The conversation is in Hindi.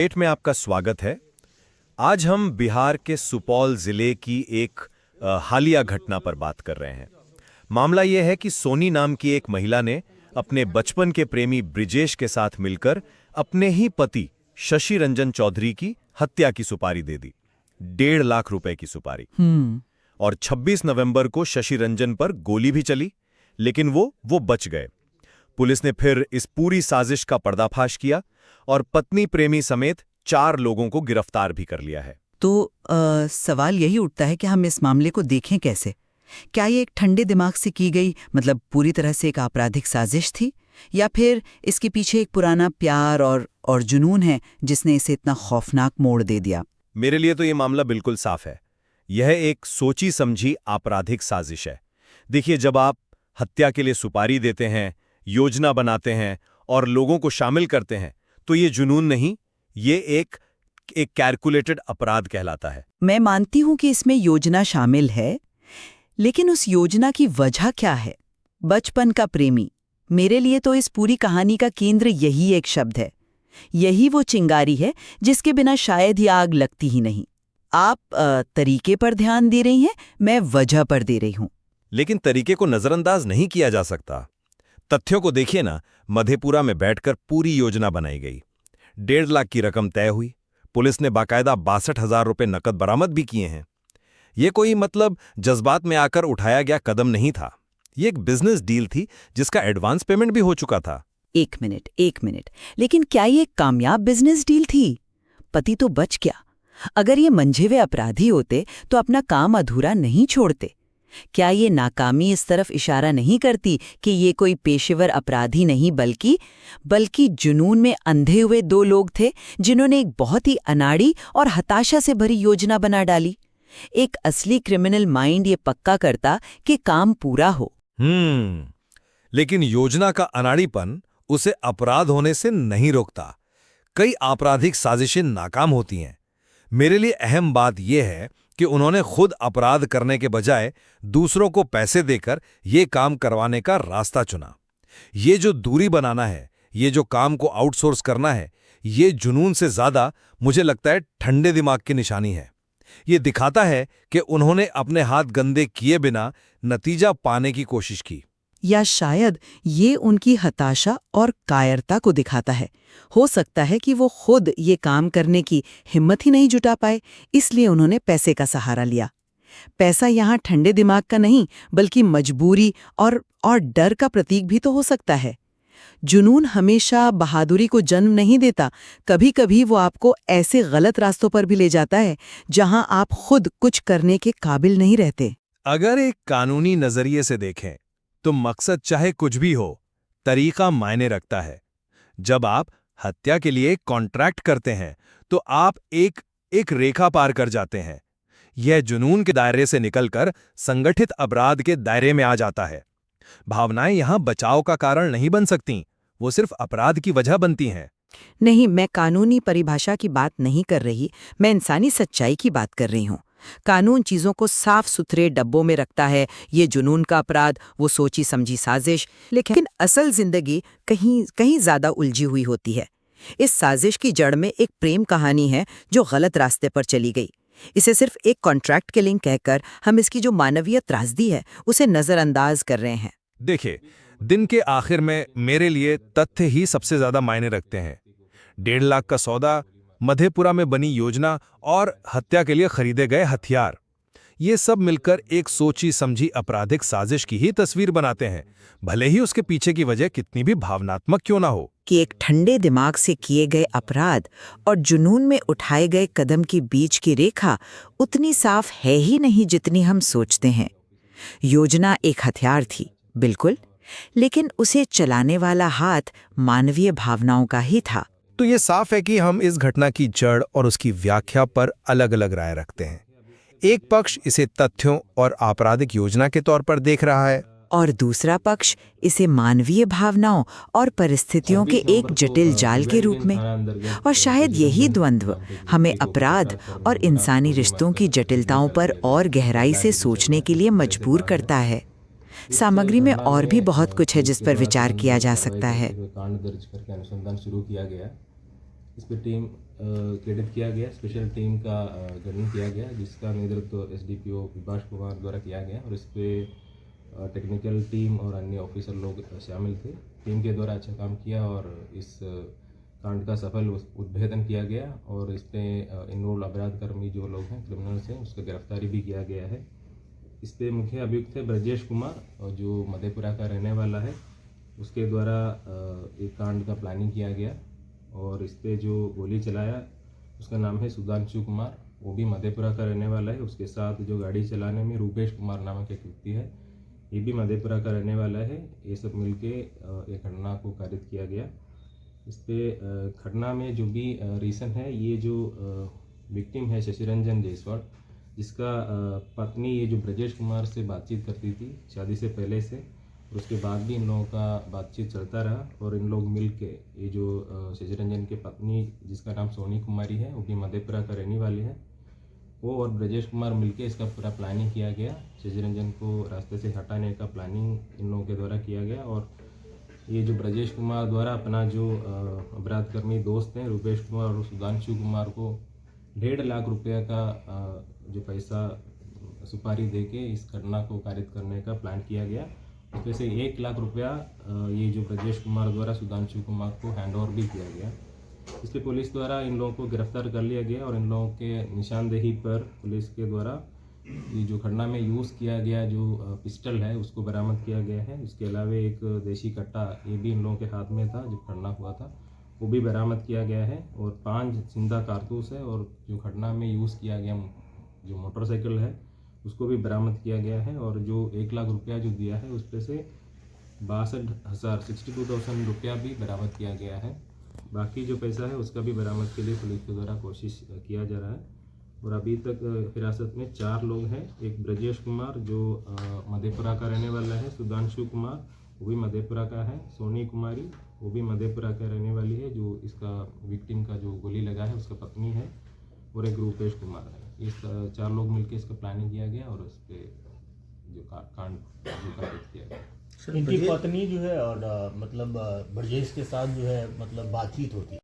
पेट में आपका स्वागत है। आज हम बिहार के सुपौल जिले की एक हालिया घटना पर बात कर रहे हैं। मामला यह है कि सोनी नाम की एक महिला ने अपने बचपन के प्रेमी ब्रिजेश के साथ मिलकर अपने ही पति शशि रंजन चौधरी की हत्या की सुपारी दे दी। 1.5 लाख रुपए की सुपारी। और 26 नवंबर को शशि रंजन पर गोली भी चली, लेकिन वो बच गए। पुलिस ने फिर इस पूरी साजिश का पर्दाफाश किया और पत्नी प्रेमी समेत 4 लोगों को गिरफ्तार भी कर लिया है। तो सवाल यही उठता है कि हम इस मामले को देखें कैसे। क्या ये एक ठंडे दिमाग से की गई, मतलब पूरी तरह से एक आपराधिक साजिश थी, या फिर इसके पीछे एक पुराना प्यार और जुनून है जिसने इसे इतना खौफनाक मोड़ दे दिया? मेरे लिए तो ये मामला बिल्कुल साफ है। यह एक सोची समझी आपराधिक साजिश है। देखिए, जब आप हत्या के लिए सुपारी देते हैं, योजना बनाते हैं और लोगों को शामिल करते हैं, तो ये जुनून नहीं, ये एक कैलकुलेटेड अपराध कहलाता है। मैं मानती हूं कि इसमें योजना शामिल है, लेकिन उस योजना की वजह क्या है? बचपन का प्रेमी। मेरे लिए तो इस पूरी कहानी का केंद्र यही एक शब्द है। यही वो चिंगारी है जिसके बिना शायद ये आग लगती ही नहीं। आप तरीके पर ध्यान दे रही हैं, मैं वजह पर दे रही हूं। लेकिन तरीके को नजरअंदाज नहीं किया जा सकता। तथ्यों को देखिए ना, मधेपुरा में बैठकर पूरी योजना बनाई गई। 1.5 लाख की रकम तय हुई। पुलिस ने बाकायदा 62,000 रुपए नकद बरामद भी किए हैं। ये कोई जज्बात में आकर उठाया गया कदम नहीं था। ये एक बिजनेस डील थी जिसका एडवांस पेमेंट भी हो चुका था। एक मिनट, लेकिन क्या ये एक कामयाब बिजनेस डील थी? पति तो बच गया। अगर ये मंझे हुए अपराधी होते तो अपना काम अधूरा नहीं छोड़ते। क्या ये नाकामी इस तरफ इशारा नहीं करती कि ये कोई पेशेवर अपराधी नहीं बल्कि जुनून में अंधे हुए 2 लोग थे जिन्होंने एक बहुत ही अनाड़ी और हताशा से भरी योजना बना डाली? एक असली क्रिमिनल माइंड ये पक्का करता कि काम पूरा हो। लेकिन योजना का अनाड़ीपन उसे अपराध होने से नहीं रोकता। कई आपराधिक साजिशें नाकाम होती हैं। मेरे लिए अहम बात यह है कि उन्होंने खुद अपराध करने के बजाय दूसरों को पैसे देकर ये काम करवाने का रास्ता चुना। ये जो दूरी बनाना है, ये जो काम को आउटसोर्स करना है, ये जुनून से ज्यादा मुझे लगता है ठंडे दिमाग की निशानी है। ये दिखाता है कि उन्होंने अपने हाथ गंदे किए बिना नतीजा पाने की कोशिश की। या शायद ये उनकी हताशा और कायरता को दिखाता है। हो सकता है कि वो खुद ये काम करने की हिम्मत ही नहीं जुटा पाए, इसलिए उन्होंने पैसे का सहारा लिया। पैसा यहाँ ठंडे दिमाग का नहीं, बल्कि मजबूरी और डर का प्रतीक भी तो हो सकता है। जुनून हमेशा बहादुरी को जन्म नहीं देता। कभी कभी वो आपको ऐसे गलत रास्तों पर भी ले जाता है जहां आप खुद कुछ करने के काबिल नहीं रहते। अगर एक कानूनी नजरिए से देखें तो मकसद चाहे कुछ भी हो, तरीका मायने रखता है। जब आप हत्या के लिए कॉन्ट्रैक्ट करते हैं तो आप एक रेखा पार कर जाते हैं। यह जुनून के दायरे से निकलकर संगठित अपराध के दायरे में आ जाता है। भावनाएं यहां बचाव का कारण नहीं बन सकती, वो सिर्फ अपराध की वजह बनती हैं। नहीं, मैं कानूनी परिभाषा की बात नहीं कर रही, मैं इंसानी सच्चाई की बात कर रही हूँ। कानून चीजों को साफ सुथरे डब्बों में रखता है, ये जुनून का अपराध, वो सोची समझी साजिश, लेकिन असल जिंदगी कहीं ज्यादा उलझी हुई होती है। इस साजिश की जड़ में एक प्रेम कहानी है जो गलत रास्ते पर चली गई। इसे सिर्फ एक कॉन्ट्रैक्ट किलिंग कहकर हम इसकी जो मानवीय त्रासदी है उसे नजरअंदाज कर रहे हैं। देखिए, दिन के आखिर में मेरे लिए तथ्य ही सबसे ज्यादा मायने रखते हैं। 1.5 लाख का सौदा, मधेपुरा में बनी योजना और हत्या के लिए खरीदे गए हथियार, ये सब मिलकर एक सोची समझी आपराधिक साजिश की ही तस्वीर बनाते हैं, भले ही उसके पीछे की वजह कितनी भी भावनात्मक क्यों ना हो। कि एक ठंडे दिमाग से किए गए अपराध और जुनून में उठाए गए कदम के बीच की रेखा उतनी साफ है ही नहीं जितनी हम सोचते हैं। योजना एक हथियार थी, बिल्कुल, लेकिन उसे चलाने वाला हाथ मानवीय भावनाओं का ही था। तो ये साफ है कि हम इस घटना की जड़ और उसकी व्याख्या पर अलग अलग राय रखते हैं। एक पक्ष इसे तथ्यों और आपराधिक योजना के तौर पर देख रहा है, और दूसरा पक्ष इसे मानवीय भावनाओं और परिस्थितियों के एक जटिल जाल के रूप में। और शायद यही द्वंद्व हमें अपराध और इंसानी रिश्तों की जटिलताओं पर और गहराई से सोचने के लिए मजबूर करता है। सामग्री में और भी बहुत कुछ है जिस पर विचार किया जा सकता है। कांड दर्ज करके अनुसंधान शुरू किया गया। इस पर टीम क्रेडिट किया गया। स्पेशल टीम का गठन किया गया जिसका नेतृत्व एसडीपीओ विभाष कुमार द्वारा किया गया और इस पे टेक्निकल टीम और अन्य ऑफिसर लोग शामिल थे। टीम के द्वारा अच्छा काम किया और इस कांड का सफल उद्भेदन किया गया और इस पे इन्वॉल्व अपराध कर्मी जो लोग हैं, क्रिमिनल्स हैं, उसका गिरफ्तारी भी किया गया है। इस पे मुख्य अभियुक्त है ब्रजेश कुमार और जो मधेपुरा का रहने वाला है। उसके द्वारा एक कांड का प्लानिंग किया गया और इस पे जो गोली चलाया उसका नाम है सुधांशु कुमार, वो भी मधेपुरा का रहने वाला है। उसके साथ जो गाड़ी चलाने में रूपेश कुमार नामक एक व्यक्ति है, ये भी मधेपुरा का रहने वाला है। ये सब मिलके एक घटना को कारित किया गया। इस पे घटना में जो भी रीज़न है, ये जो विक्टिम है शशिरंजन जायसवाल, जिसका पत्नी ये जो ब्रजेश कुमार से बातचीत करती थी शादी से पहले से, और उसके बाद भी इन लोगों का बातचीत चलता रहा और इन लोग मिल के ये जो शशिरंजन की पत्नी जिसका नाम सोनी कुमारी है, वो भी मधेपुरा का रहने वाली है, वो और ब्रजेश कुमार मिलके इसका पूरा प्लानिंग किया गया। शशिरंजन को रास्ते से हटाने का प्लानिंग इन लोगों के द्वारा किया गया और ये जो ब्रजेश कुमार द्वारा अपना जो अपराध कर्मी दोस्त हैं रूपेश कुमार और सुधांशु कुमार को 1.5 लाख रुपये का जो पैसा सुपारी देके इस घटना को कारित करने का प्लान किया गया। उसमें से 1 लाख रुपया ये जो ब्रजेश कुमार द्वारा सुधांशु कुमार को हैंड ओवर भी किया गया। इस पे पुलिस द्वारा इन लोगों को गिरफ्तार कर लिया गया और इन लोगों के निशानदेही पर पुलिस के द्वारा ये जो घटना में यूज़ किया गया जो पिस्टल है उसको बरामद किया गया है। इसके अलावा एक देशी कट्टा ये भी इन लोगों के हाथ में था जब घटना हुआ था, वो भी बरामद किया गया है और 5 जिंदा कारतूस है और जो घटना में यूज़ किया गया जो मोटरसाइकिल है उसको भी बरामद किया गया है और जो 1 लाख रुपया जो दिया है उस पे से 62,000 रुपया भी बरामद किया गया है। बाकी जो पैसा है उसका भी बरामद के लिए पुलिस के द्वारा कोशिश किया जा रहा है और अभी तक हिरासत में 4 लोग हैं। एक ब्रजेश कुमार जो मधेपुरा का रहने वाला है, सुधांशु कुमार वो भी मधेपुरा का है, सोनी कुमारी वो भी मधेपुरा का रहने वाली है जो इसका विक्टिम का जो गोली लगा है उसका पत्नी है, और एक रूपेश कुमार है। इस 4 लोग मिलकर इसका प्लानिंग किया गया और उस पर जो कांड जो कारित किया गया। इनकी पत्नी जो है और मतलब ब्रजेश के साथ जो है मतलब बातचीत होती है।